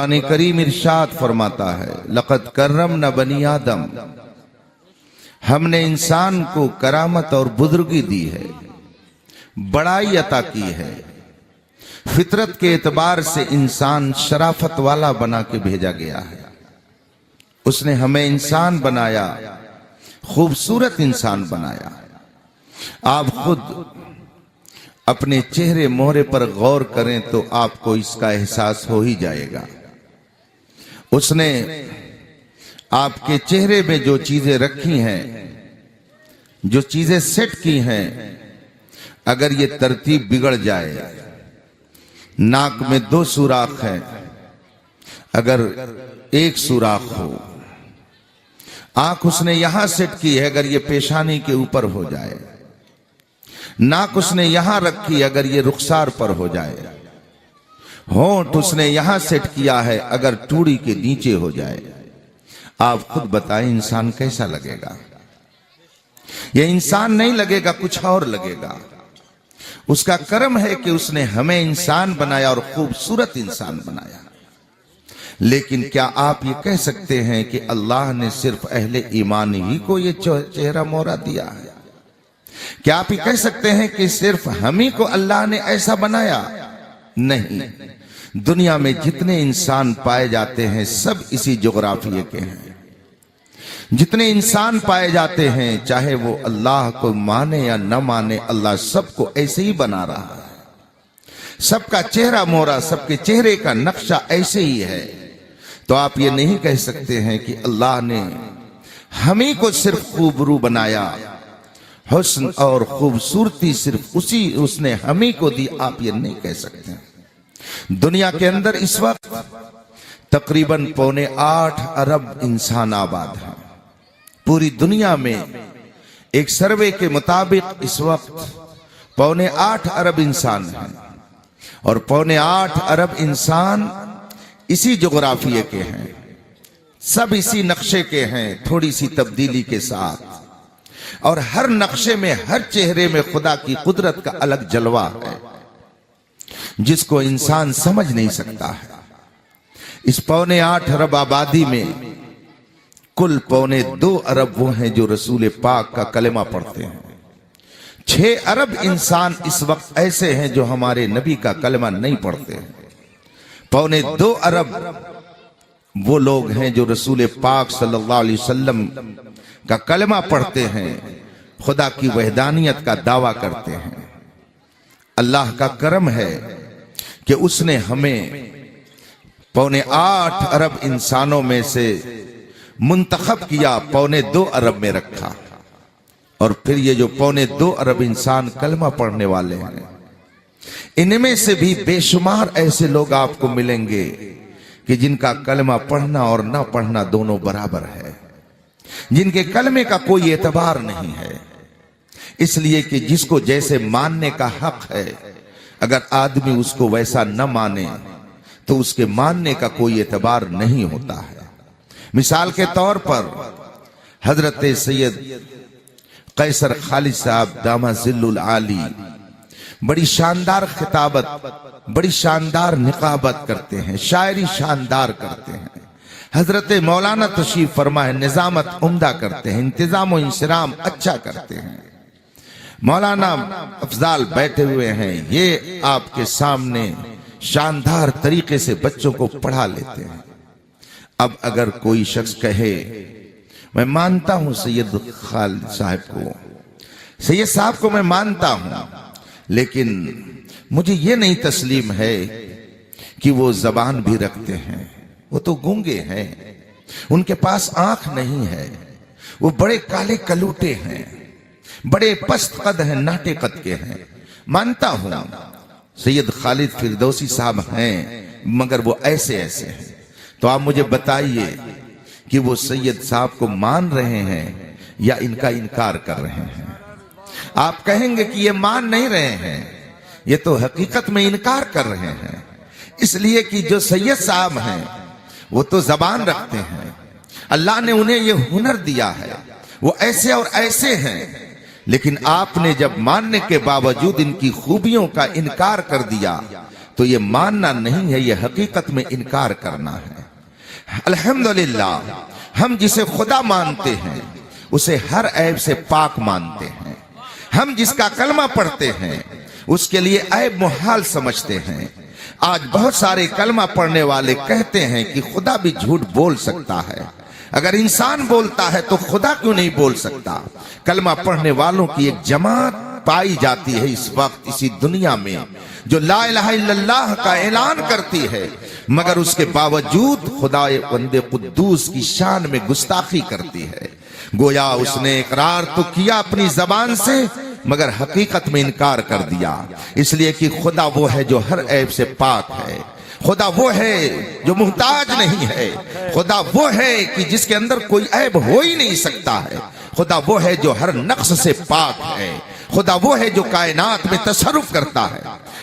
قرآن کریم ارشاد فرماتا ہے لقد کرمنا بنی آدم، ہم نے انسان کو کرامت اور بزرگی دی ہے، بڑائی عطا کی ہے۔ فطرت کے اعتبار سے انسان شرافت والا بنا کے بھیجا گیا ہے۔ اس نے ہمیں انسان بنایا، خوبصورت انسان بنایا۔ آپ خود اپنے چہرے مہرے پر غور کریں تو آپ کو اس کا احساس ہو ہی جائے گا۔ اس نے آپ کے چہرے میں جو چیزیں رکھی ہیں، جو چیزیں سیٹ کی ہیں، اگر یہ ترتیب بگڑ جائے، ناک میں 2 سوراخ ہیں، اگر 1 سوراخ ہو، آنکھ اس نے یہاں سیٹ کی ہے، اگر یہ پیشانی کے اوپر ہو جائے، ناک اس نے یہاں رکھی اگر یہ رخسار پر ہو جائے، ہونٹ اس نے یہاں سیٹ کیا ہے اگر ٹوڑی کے نیچے ہو جائے، آپ خود بتائیں انسان کیسا لگے گا؟ یہ انسان نہیں لگے گا، کچھ اور لگے گا۔ اس کا کرم ہے کہ اس نے ہمیں انسان بنایا اور خوبصورت انسان بنایا۔ لیکن کیا آپ یہ کہہ سکتے ہیں کہ اللہ نے صرف اہل ایمان ہی کو یہ چہرہ مہرہ دیا ہے؟ کیا آپ یہ کہہ سکتے ہیں کہ صرف ہم ہی کو اللہ نے ایسا بنایا؟ نہیں، دنیا میں جتنے انسان پائے جاتے ہیں سب اسی جغرافیے کے ہیں۔ جتنے انسان پائے جاتے ہیں، چاہے وہ اللہ کو مانے یا نہ مانے، اللہ سب کو ایسے ہی بنا رہا ہے۔ سب کا چہرہ مہرہ، سب کے چہرے کا نقشہ ایسے ہی ہے۔ تو آپ یہ نہیں کہہ سکتے ہیں کہ اللہ نے ہمیں کو صرف خوبرو بنایا، حسن اور خوبصورتی صرف اس نے ہمیں کو دی، آپ یہ نہیں کہہ سکتے۔ دنیا کے اندر اس وقت تقریباً 8.25 ارب انسان آباد ہیں۔ پوری دنیا میں ایک سروے کے مطابق اس وقت 8.25 ارب انسان ہیں، اور 8.25 ارب انسان اسی جغرافیے کے ہیں، سب اسی نقشے کے ہیں، تھوڑی سی تبدیلی کے ساتھ، اور ہر نقشے میں، ہر چہرے میں خدا کی قدرت کا الگ جلوہ ہے جس کو انسان سمجھ نہیں سکتا ہے۔ اس 8.25 ارب آبادی میں کل 2.25 ارب وہ ہیں جو رسول پاک کا کلمہ پڑھتے ہیں۔ 6 ارب انسان اس وقت ایسے ہیں جو ہمارے نبی کا کلمہ نہیں پڑھتے ہیں۔ 2.25 ارب وہ لوگ ہیں جو رسول پاک صلی اللہ علیہ وسلم کا کلمہ پڑھتے ہیں، خدا کی وحدانیت کا دعویٰ کرتے ہیں۔ اللہ کا کرم ہے کہ اس نے ہمیں 8.25 ارب انسانوں میں سے منتخب کیا، 2.25 ارب میں رکھا، اور پھر یہ جو 2.25 ارب انسان کلمہ پڑھنے والے ہیں، ان میں سے بھی بے شمار ایسے لوگ آپ کو ملیں گے کہ جن کا کلمہ پڑھنا اور نہ پڑھنا دونوں برابر ہے، جن کے کلمے کا کوئی اعتبار نہیں ہے، اس لیے کہ جس کو جیسے ماننے کا حق ہے، اگر آدمی اس کو ویسا نہ مانے تو اس کے ماننے کا کوئی اعتبار نہیں ہوتا ہے۔ مثال کے طور پر حضرت سید قیصر خالد صاحب دامہ ظل العالی بڑی شاندار خطابت، بڑی شاندار نقابت کرتے ہیں، شاعری شاندار کرتے ہیں۔ حضرت مولانا تشریف فرما ہے، نظامت عمدہ کرتے ہیں، انتظام و انصرام اچھا کرتے ہیں۔ مولانا افضال بیٹھے ہوئے ہیں، یہ آپ کے سامنے شاندار طریقے سے بچوں کو پڑھا لیتے ہیں۔ اب اگر کوئی شخص کہے میں مانتا ہوں سید خالد صاحب کو، سید صاحب کو میں مانتا ہوں، لیکن مجھے یہ نہیں تسلیم ہے کہ وہ زبان بھی رکھتے ہیں، وہ تو گونگے ہیں، ان کے پاس آنکھ نہیں ہے، وہ بڑے کالے کلوٹے ہیں، بڑے پست قد ہیں، ناٹے قد کے ہیں، مانتا ہوں سید خالد فردوسی صاحب ہیں، مگر وہ ایسے ہیں۔ تو آپ مجھے بتائیے کہ وہ سید صاحب کو مان رہے ہیں یا ان کا انکار کر رہے ہیں؟ آپ کہیں گے کہ یہ مان نہیں رہے ہیں، یہ تو حقیقت میں انکار کر رہے ہیں، اس لیے کہ جو سید صاحب ہیں وہ تو زبان رکھتے ہیں، اللہ نے انہیں یہ ہنر دیا ہے، وہ ایسے اور ایسے ہیں، لیکن آپ نے جب ماننے کے باوجود ان کی خوبیوں کا انکار کر دیا تو یہ ماننا نہیں ہے، یہ حقیقت میں انکار کرنا ہے۔ الحمدللہ ہم جسے خدا مانتے ہیں اسے ہر عیب سے پاک مانتے ہیں۔ ہم جس کا کلمہ پڑھتے ہیں اس کے لیے عیب محال سمجھتے ہیں۔ آج بہت سارے کلمہ پڑھنے والے کہتے ہیں کہ خدا بھی جھوٹ بول سکتا ہے، اگر انسان بولتا ہے تو خدا کیوں نہیں بول سکتا؟ کلمہ پڑھنے والوں کی ایک جماعت پائی جاتی ہے اس وقت اسی دنیا میں جو لا الہ الا اللہ کا اعلان کرتی ہے، مگر اس کے باوجود خدا بندے قدوس کی شان میں گستاخی کرتی ہے۔ گویا اس نے اقرار تو کیا اپنی زبان سے مگر حقیقت میں انکار کر دیا، اس لیے کہ خدا وہ ہے جو ہر عیب سے پاک ہے، خدا وہ ہے جو محتاج نہیں ہے، خدا وہ ہے کہ جس کے اندر کوئی عیب ہو ہی نہیں سکتا ہے، خدا وہ ہے جو ہر نقص سے پاک ہے، خدا وہ ہے جو کائنات میں تصرف کرتا ہے،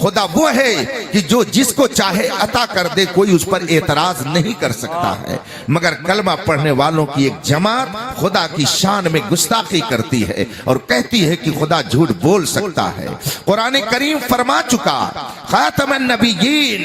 خدا وہ ہے کہ جو جس کو چاہے عطا کر دے، کوئی اس پر اعتراض نہیں کر سکتا ہے، مگر کلمہ پڑھنے والوں کی ایک جماعت خدا کی شان میں گستاخی کرتی ہے اور کہتی ہے کہ خدا جھوٹ بول سکتا ہے۔ قرآن کریم فرما چکا، خاتم النبیین،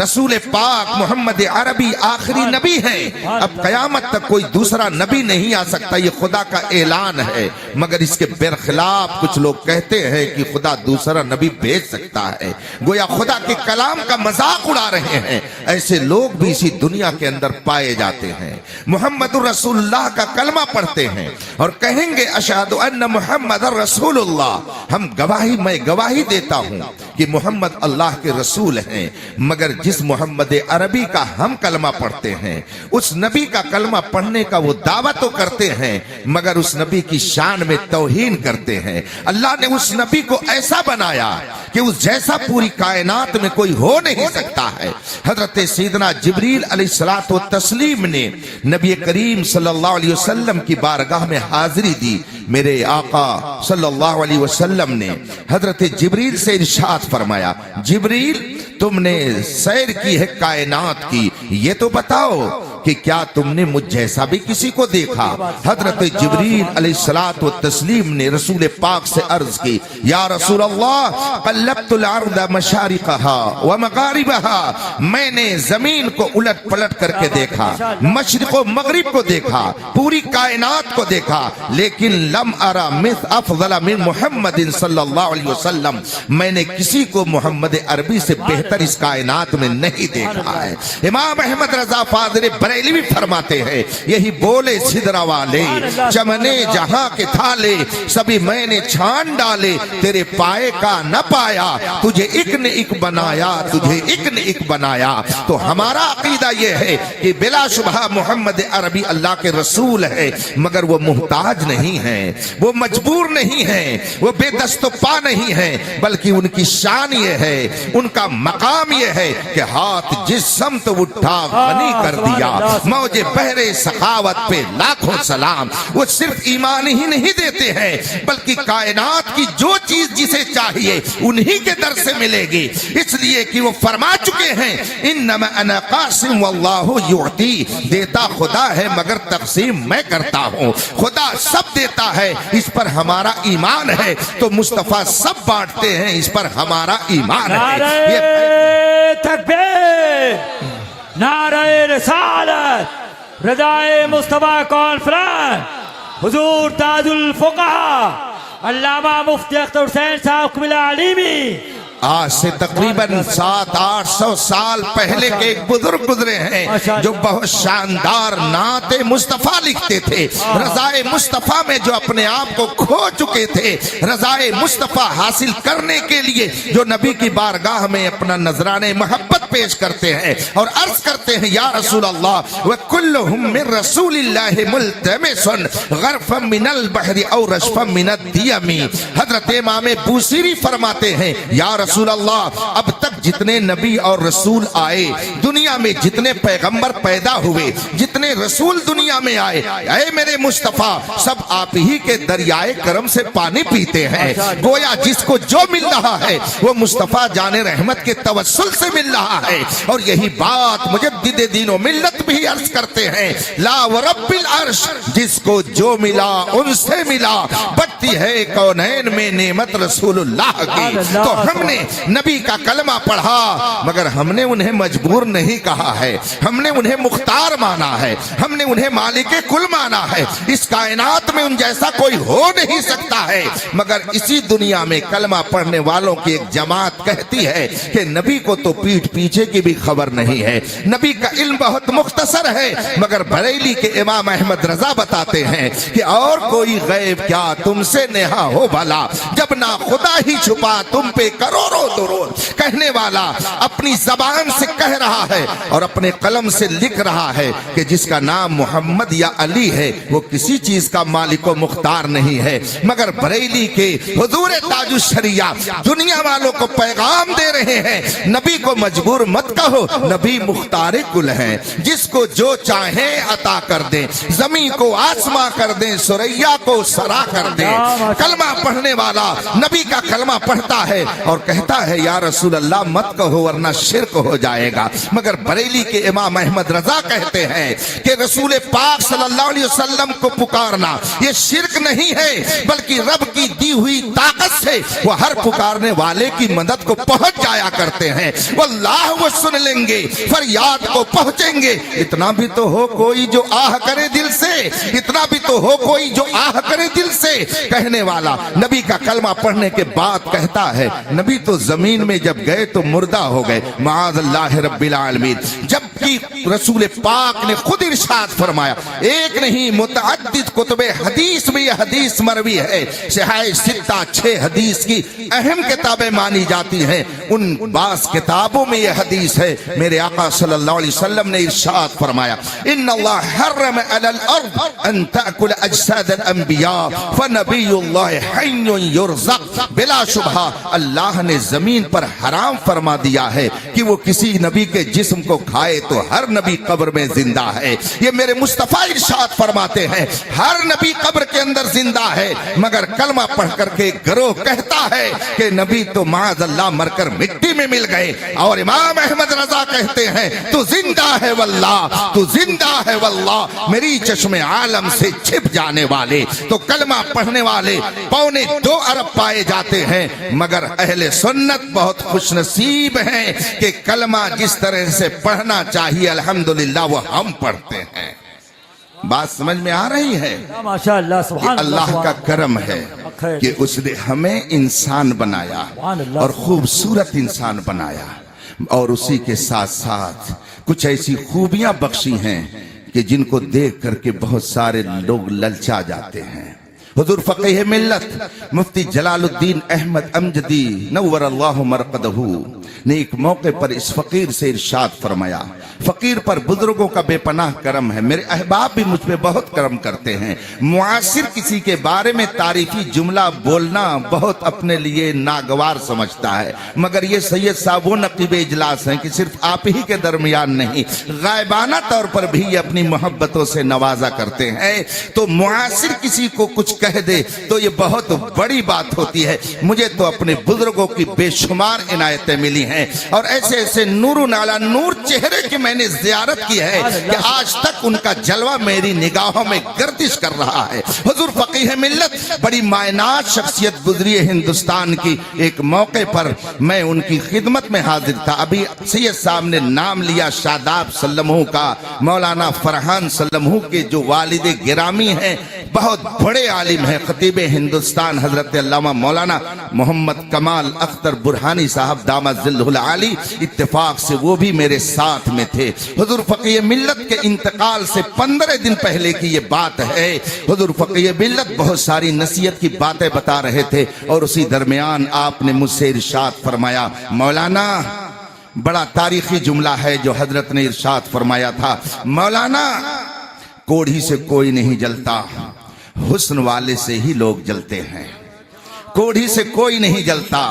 رسول پاک محمد عربی آخری نبی ہے، اب قیامت تک کوئی دوسرا نبی نہیں آ سکتا، یہ خدا کا اعلان ہے، مگر اس کے برخلاف کچھ لوگ کہتے ہیں کہ خدا دوسرا نبی بھیج سکتا ہے، گویا خدا کے کلام کا مذاق اڑا رہے ہیں۔ ایسے لوگ بھی اسی دنیا کے اندر پائے جاتے ہیں۔ محمد رسول اللہ کا کلمہ پڑھتے ہیں اور کہیں گے اشہد ان محمد رسول اللہ، میں گواہی دیتا ہوں کہ محمد اللہ کے رسول ہیں، مگر جس محمد عربی کا ہم کلمہ پڑھتے ہیں اس نبی کا کلمہ پڑھنے کا وہ دعویٰ تو کرتے ہیں مگر اس نبی کی شان میں توہین کرتے ہیں۔ اللہ نے اس نبی کو ایسا بنایا کہ اس جیسا پوری کائنات میں کوئی ہو نہیں سکتا ہے۔ حضرت سیدنا جبریل علیہ الصلوۃ والتسلیم نے نبی کریم صلی اللہ علیہ وسلم کی بارگاہ میں حاضری دی۔ میرے آقا صلی اللہ علیہ وسلم نے حضرت جبریل سے ارشاد فرمایا، جبریل تم نے سیر کی ہے کائنات کی، یہ تو بتاؤ کہ کیا تم نے مجھ جیسا بھی کسی کو دیکھا؟ حضرت جبریل علیہ الصلوۃ والتسلیم نے رسول پاک سے عرض کی، یا رسول اللہ قلبت الارض مشارقها ومغاربها، میں نے زمین کو الٹ پلٹ کر کے دیکھا، مشرق و مغرب کو دیکھا، پوری کائنات کو دیکھا، لیکن لم ارى مثل افضل من محمد صلی اللہ علیہ وسلم، میں نے کسی کو محمد عربی سے بہتر اس کائنات میں نہیں دیکھا ہے۔ امام احمد رضا فاضل بریلوی بھی فرماتے ہیں، یہی بولے سدرا والے چمنے جہاں کے تھالے، سبھی میں نے چھان ڈالے، تیرے پائے کا نہ پایا، تجھے ایک نے ایک بنایا، تجھے ایک نے ایک بنایا۔ تو ہمارا عقیدہ یہ ہے کہ بلا شبہ محمد عربی اللہ کے رسول ہے، مگر وہ محتاج نہیں ہے، وہ مجبور نہیں ہے، وہ بے دست و پا نہیں ہے، بلکہ ان کی شان یہ ہے، ان کا مقام یہ ہے کہ ہاتھ جس سمت اٹھا غنی کر دیا، موج بحر سخاوت پہ لاکھوں سلام۔ وہ صرف ایمان ہی نہیں دیتے ہیں بلکہ کائنات کی جو چیز جسے چاہیے انہی کے در سے ملے گی، اس لیے کہ وہ فرما چکے ہیں انما انا قاسم واللہ یعطی، دیتا خدا ہے مگر تقسیم میں کرتا ہوں، خدا سب دیتا ہے اس پر ہمارا ایمان ہے، تو مصطفیٰ سب بانٹتے ہیں اس پر ہمارا ایمان ہے۔ نعرہ تکبیر، نعرہ رسالت، رضائے مصطفیٰ کانفرنس، حضور تاج الفقہا علامہ مفتی اختر حسین صاحب قبلہ علیمی۔ آج سے تقریباً 700-800 سال پہلے کے ایک بزرگ گزرے ہیں جو بہت شاندار نعت مصطفیٰ لکھتے تھے، رضائے مصطفیٰ میں جو اپنے آپ کو کھو چکے تھے، رضائے مصطفیٰ حاصل کرنے کے لیے جو نبی کی بارگاہ میں اپنا نذرانے محبت پیش کرتے ہیں اور عرض کرتے ہیں یا رسول اللہ وَكُلُّهُم مِّن رَسُولِ اللَّهِ مُلْتَمِسٌ غَرْفًا مِّنَ الْبَحْرِ أَوْ رَشْفًا مِّنَ الدِّيَمِ۔ حضرت امام بوصیری فرماتے ہیں یا رسول اللہ، اب تک جتنے نبی اور رسول آئے، دنیا میں جتنے پیغمبر پیدا ہوئے، جتنے رسول دنیا میں آئے، اے میرے مصطفیٰ، سب آپ ہی کے دریائے کرم سے پانی پیتے ہیں۔ گویا جس کو جو مل رہا ہے وہ مصطفیٰ جان رحمت کے توسل سے مل رہا ہے، اور یہی بات مجدد دین و ملت بھی عرض کرتے ہیں، لا ورب العرش، جس کو جو ملا ان سے ملا، بڑھتی ہے کونین میں نعمت رسول اللہ کی۔ تو ہم نے نبی کا کلمہ پڑھا، مگر ہم نے انہیں مجبور نہیں کہا ہے، ہم نے انہیں مختار مانا ہے، ہم نے انہیں مالک کل مانا ہے۔ اس کائنات میں ان جیسا کوئی ہو نہیں سکتا ہے، مگر اسی دنیا میں کلمہ پڑھنے والوں کی ایک جماعت کہتی ہے کہ نبی کو تو پیٹھ پیچھے کی بھی خبر نہیں ہے، نبی کا علم بہت مختصر ہے، مگر بریلی کے امام احمد رضا بتاتے ہیں کہ اور کوئی غیب کیا تم سے نہا ہو بھلا، جب نہ خدا ہی چھپا تم پہ کروڑوں درود۔ کہنے والا اپنی زبان سے کہہ رہا ہے اور اپنے قلم سے لکھ رہا ہے کہ جس کا نام محمد یا علی ہے وہ کسی چیز کا مالک و مختار نہیں ہے، مگر بریلی کے حضور تاج الشریعہ دنیا والوں کو پیغام دے رہے ہیں، نبی کو مجبور مت کہو، نبی مختار کل ہیں، جس کو جو چاہیں عطا کر دیں، زمین کو آسماں کر دیں، سریا کو سرا کر دیں۔ کلمہ پڑھنے والا نبی کا کلمہ پڑھتا ہے اور کہتا ہے یا رسول اللہ مت کہو ورنہ شرک ہو جائے گا، مگر بریلی کے امام احمد رضا کہتے ہیں کہ رسول پاک صلی اللہ علیہ وسلم کو پکارنا یہ شرک نہیں ہے، بلکہ رب کی دی ہوئی طاقت سے وہ ہر پکارنے والے کی مدد کو پہنچ جایا کرتے ہیں۔ واللہ وہ سن لیں گے، فریاد کو پہنچیں گے۔ اتنا بھی تو ہو کوئی جو آہ کرے دل سے، اتنا بھی تو ہو کوئی جو آہ کرے دل سے۔ کہنے والا نبی کا کلمہ پڑھنے کے بعد کہتا ہے نبی تو زمین میں جب گئے تو مردہ ہو گئے، معاذ اللہ رب العالمین، جبکہ رسول پاک نے خود ارشاد فرمایا، ایک نہیں متعدد کتب حدیث میں یہ حدیث مروی ہے، صحاح ستہ 6 حدیث کی اہم کتابیں مانی جاتی ہیں، ان بعض کتابوں میں یہ حدیث ہے، میرے آقا صلی اللہ علیہ وسلم نے ارشاد فرمایا، ان اللہ حرم علی الارض ان تأکل اجساد الانبیاء فنبی اللہ حی یرزق، بلا شبہ اللہ نے زمین پر حرام فرما دیا ہے کہ وہ کسی نبی کے جسم کو کھائے تو ہر نبی قبر میں زندہ ہے۔ یہ میرے مصطفیٰ ارشاد فرماتے ہیں ہر نبی قبر کے اندر زندہ ہے، مگر کلمہ پڑھ کر کے گروہ کہتا ہے کہ نبی تو معاذ اللہ مر کر مٹی میں مل گئے، اور امام احمد رضا کہتے ہیں تو زندہ ہے واللہ، تو زندہ ہے واللہ، میری چشم عالم سے چھپ جانے والے۔ تو کلمہ پڑھنے والے 2.25 ارب پائے جاتے ہیں، مگر اہل سنت بہت خوش نصیب ہیں کہ کلمہ جس طرح سے پڑھنا چاہیے الحمدللہ وہ ہم پڑھتے ہیں۔ بات سمجھ میں آ رہی ہے؟ ماشاءاللہ، سبحان اللہ کا کرم ہے کہ اس نے ہمیں انسان بنایا اور خوبصورت انسان بنایا، اور اسی کے ساتھ ساتھ کچھ ایسی خوبیاں بخشی ہیں کہ جن کو دیکھ کر کے بہت سارے لوگ للچا جاتے ہیں۔ حضور فقیہ ملت مفتی جلال الدین احمد امجدی نور اللہ مرقدہ نے ایک موقع پر اس فقیر سے ارشاد فرمایا، فقیر پر بزرگوں کا بے پناہ کرم ہے، میرے احباب بھی مجھ پہ بہت کرم کرتے ہیں، معاصر کسی کے بارے میں تعریفی جملہ بولنا بہت اپنے لیے ناگوار سمجھتا ہے، مگر یہ سید صاحب وہ نقیب اجلاس ہیں کہ صرف آپ ہی کے درمیان نہیں، غائبانہ طور پر بھی یہ اپنی محبتوں سے نوازا کرتے ہیں۔ تو معاصر کسی کو کچھ کہہ دے تو یہ بہت بڑی بات ہوتی ہے۔ مجھے تو اپنے بزرگوں کی بے شمار عنایتیں ملی ہیں، اور ایسے ایسے نور نالا نور چہرے کی میں نے زیارت کی ہے کہ آج تک ان کا جلوہ میری نگاہوں میں گردش کر رہا ہے۔ حضور فقیہ ملت بڑی مائنات شخصیت گزری ہے ہندوستان کی، ایک موقع پر میں ان کی خدمت میں حاضر تھا، ابھی سید صاحب نے نام لیا شاداب سلمہ کا، مولانا فرحان سلمہ کے جو والد گرامی ہیں، بہت بڑے عالم ہیں، خطیب ہندوستان حضرت علامہ مولانا محمد کمال اختر برہانی صاحب دامت ظلہ العالی، اتفاق سے وہ بھی میرے ساتھ میں تھے۔ حضور فقیہ ملت کے انتقال سے 15 دن پہلے کی یہ بات ہے، حضور فقیہ ملت بہت ساری نصیحت کی باتیں بتا رہے تھے، اور اسی درمیان آپ نے مجھ سے ارشاد فرمایا، مولانا بڑا تاریخی جملہ ہے جو حضرت نے ارشاد فرمایا تھا، مولانا کوڑھی سے کوئی نہیں جلتا، حسن والے سے ہی لوگ جلتے ہیں، کوڑھی سے کوئی نہیں جلتا،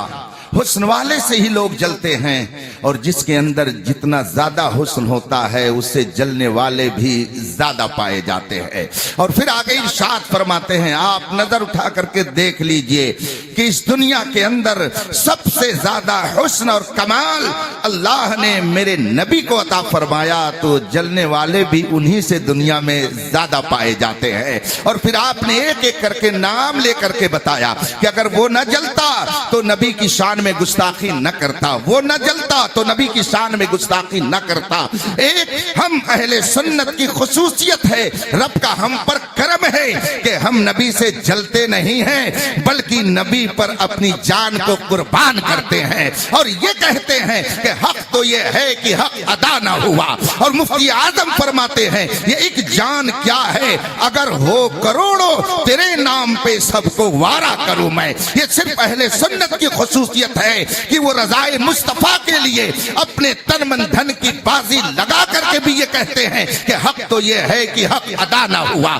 حسن والے سے ہی لوگ جلتے ہیں، اور جس کے اندر جتنا زیادہ حسن ہوتا ہے اس سے جلنے والے بھی زیادہ پائے جاتے ہیں۔ اور پھر آگے ارشاد فرماتے ہیں، آپ نظر اٹھا کر کے دیکھ لیجئے کہ اس دنیا کے اندر سب سے زیادہ حسن اور کمال اللہ نے میرے نبی کو عطا فرمایا، تو جلنے والے بھی انہی سے دنیا میں زیادہ پائے جاتے ہیں۔ اور پھر آپ نے ایک ایک کر کے نام لے کر کے بتایا کہ اگر وہ نہ جلتا تو نبی کی شان میں گستاخی نہ کرتا، وہ نہ جلتا تو نبی کی شان میں گستاخی نہ کرتا۔ ایک ہم اہل سنت کی خصوصیت ہے، رب کا ہم پر کرم ہے کہ ہم نبی سے جلتے نہیں ہیں بلکہ نبی پر اپنی جان کو قربان کرتے ہیں، اور یہ کہتے ہیں کہ حق تو یہ ہے کہ حق ادا نہ ہوا۔ اور مفتی اعظم فرماتے ہیں، یہ ایک جان کیا ہے اگر ہو کروڑوں تیرے نام پہ سب کو وارا کروں میں۔ یہ صرف اہل سنت کی خصوصیت ہے کہ وہ رضائے مصطفیٰ کے لیے اپنے تن من دھن کی بازی لگا کر کے بھی یہ کہتے ہیں کہ حق تو یہ ہے کہ حق ادا نہ ہوا۔